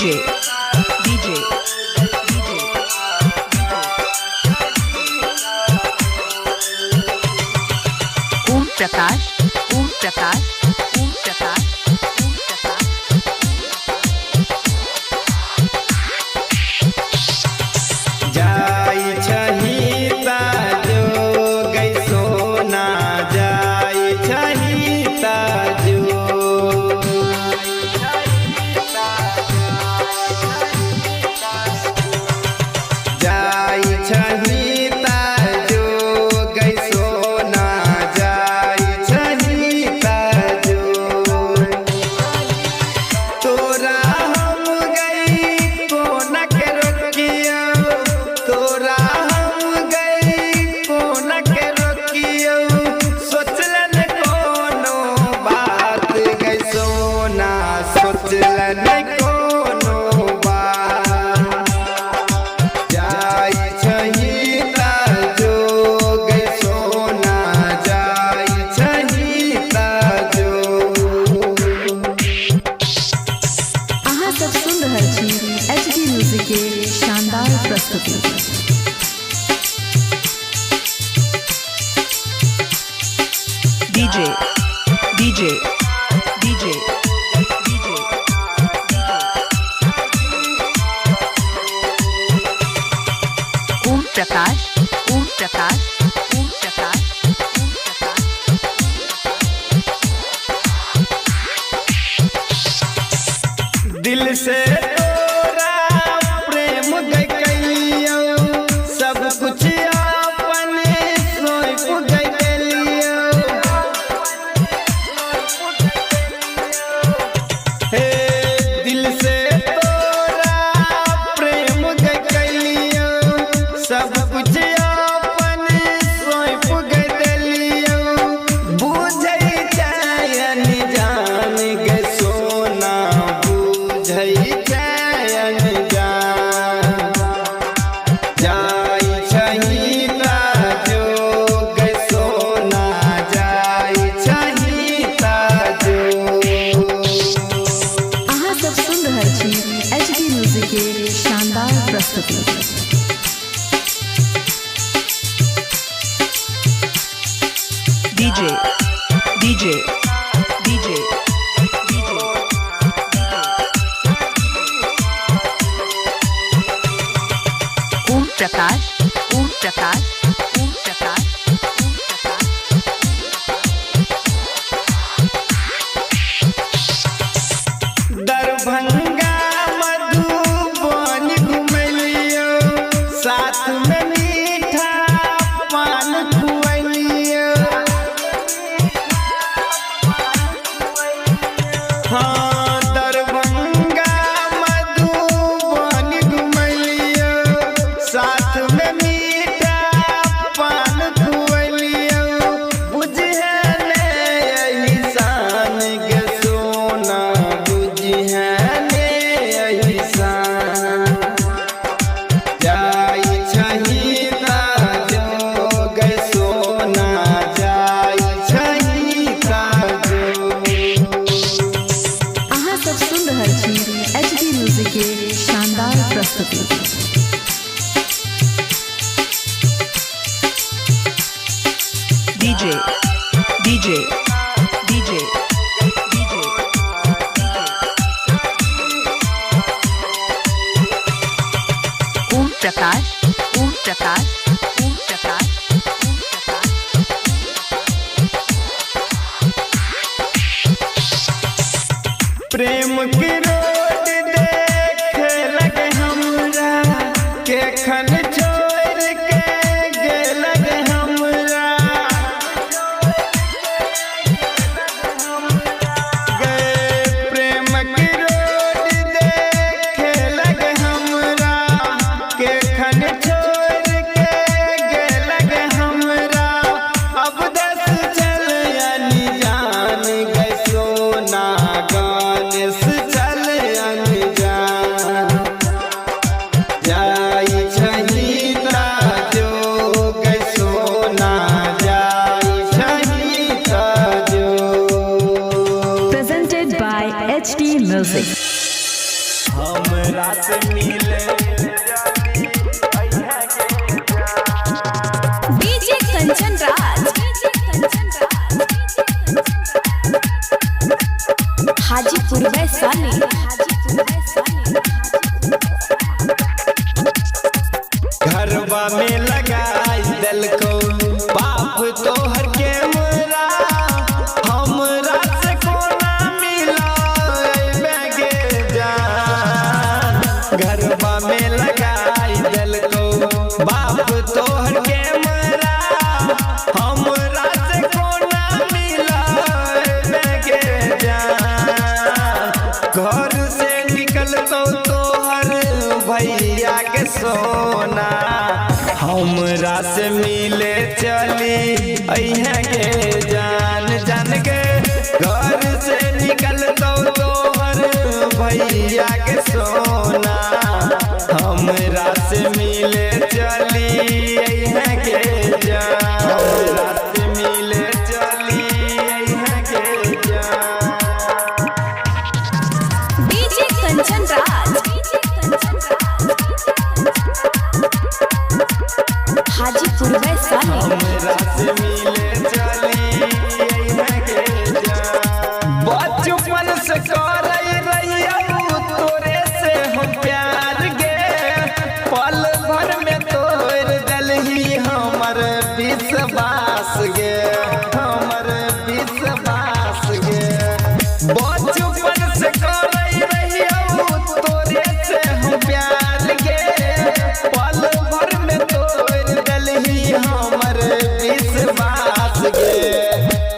DJ DJ Om Prakash Om Prakash Om Prakash Om Prakash जाई छही ताजो गई सोना जाई छही ताजो जाई छही ताजो गई सोना जाई छही ताजो तोरा हम गई कोना के रोकियो तोरा हम गई कोना के रोकियो सोचलन कोनो बात गई सोना सोचलन कोनो बात जाई छही ताजो गई सोना जाई छही ताजो अहाँ सब सुन रहल छी HD म्यूजिक के शानदार प्रस्तुति। DJ DJ DJ DJ Om Prakash Om Prakash Om Prakash Om Prakash दिल से तोरा प्रेम गई कैलियो सब कुछ अपने सौंप गई कैलियो हे दिल से तोरा प्रेम गई कैलियो सब कुछ अपने सौंप गई कैलियो बुझै जायन जान गई सोना बुझै जायन जान जाई छही ताजो गई सोना जाई छही ताजो अहाँ सब सुन रहल छी HD म्यूजिक के शानदार प्रस्तुति। DJ DJ DJ DJ Om Prakash Om Prakash Om Prakash Om Prakash Darbhanga Madhubani घुमलियो साथ में मीठा पान खुआलियो हाँ दरभंगा मधुबनी घुमलियो साथ में मीठा पान खुआलियो बुझे ने यही शान के सोना बुझे ने यही शान जाई छही ताजो गई सोना जाई छही ताजो अहाँ सब सुन रहल छी HD म्यूजिक के शानदार प्रस्तुति। DJ DJ DJ DJ Om Prakash Om Prakash Om Prakash Om Prakash प्रेम की रोड देखे लगे हमरा के खन छोड़ के गे लगे हमरा गए प्रेम की रोड देखे लगे हमरा के खन छोड़ के गे लगे हमरा अब दस चल यानी जान गए सोना गानेस चल अनजान जाई छही वैशाली। घरवा में लगाई दिलको बाप तोहर के मुरा हमरा से कोना मिला गे जान। घरवा में लगाई दिलको बाप तोहर के मुरा हमरा से कोना मिला गे जान। घर से निकलतो तोहर भैया के सोना हमरा से मिले चली अइहा के जान। जान के घर से निकलतो तोहर भैया के सोना हमरा से मिले चली अइहा के जान। हमरा से मिले चली अइहा के जान। डीजे कंचन राज हाजीपुर वैशाली। हमरा से मिले चली अइहा के जान। बचपन से करई रहिया तोरे से हम प्यार गे पल भर में तोड़ दलही हमर विश्वास गे हमर विश्वास गे। बचपन से करई रहिया तोरे से हम प्यार गे पल भर में तोड़ दलही हमर विश्वास गे।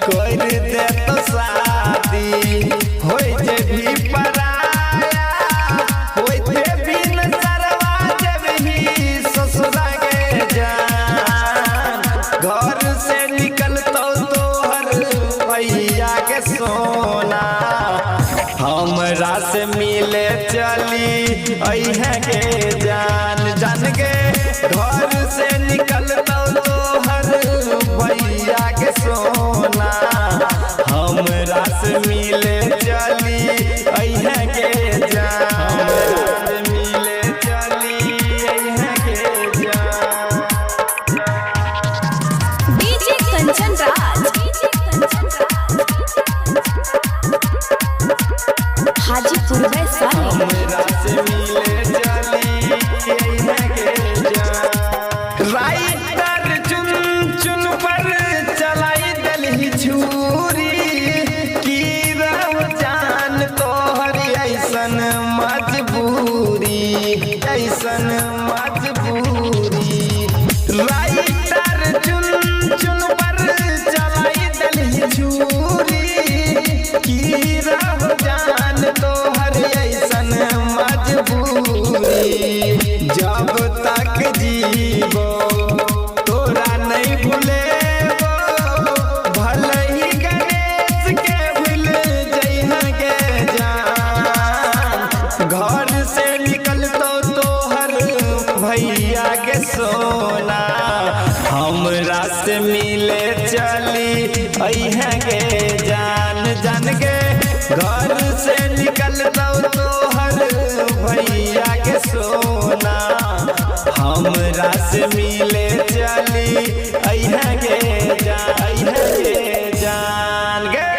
कर दे तो शादी होय जे भी पराया होय जे भी नजरवा जब ही ससुरा के जान। घर से निकलतो तोहर भैया के सोना हमरा से मिले चली अइहा के जान। जान के घर से निकलतो तोहर भैया के सोना हमरा से मिले चली अइहा के जान। हमरा से मिले चली अइहा के जान। डीजे कंचन राज हाजीपुर वैशाली। हमरा से मिले चली अइहा के जान। राइटर चुन चुन पर चलाई दलही छुरी की रह जान तोहर ऐसन मजबूरी ऐसन मजबूरी। राइटर चुन चुन पर चलाई दलही छुरी की रह जान तोहर ऐसन मजबूरी। जब तक जीवो तोरा नहीं भूलेबो भले ही गणेश के भूल जइहा के जान। घर से निकलतो तोहर भैया के सोना हमरा से मिले चली अइहा के जान। जान के घर से निकलतो तोहर भैया के सोना हमरा से मिले चली अइहा के जान अइहा के जान गे।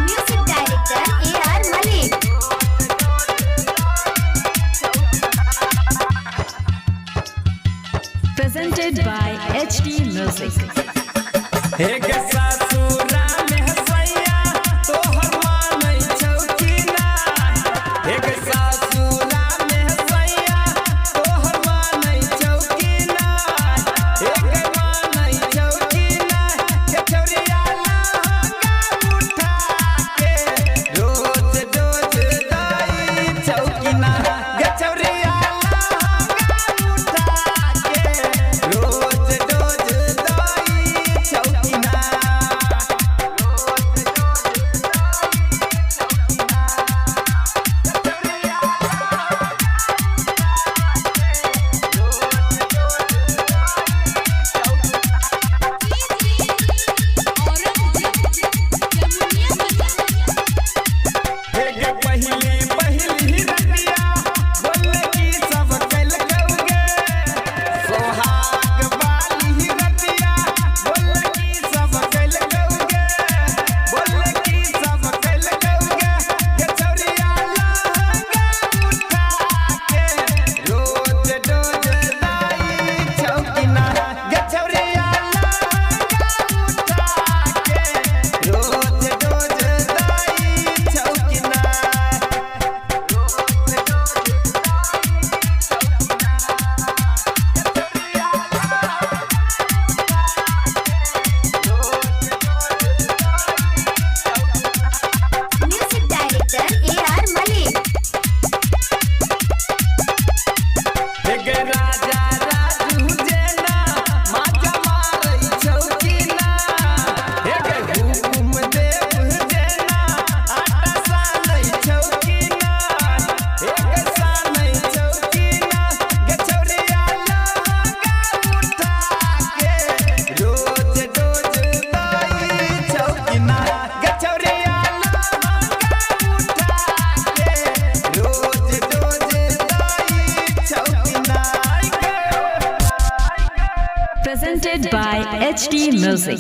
Music director AR Malik. Presented by HD Music. एक ससुरा में हसैया तोहर मानै छौ कि ना। एक ससुरा में हसैया तोहर मानै छौ कि ना। एक मानै छौ कि ना। के छौरिया लहंगा उठा के रोज रोज दाई छौ कि ना। के छौरिया लहंगा उठा के रोज रोज दाई छौ कि ना। by HD Music.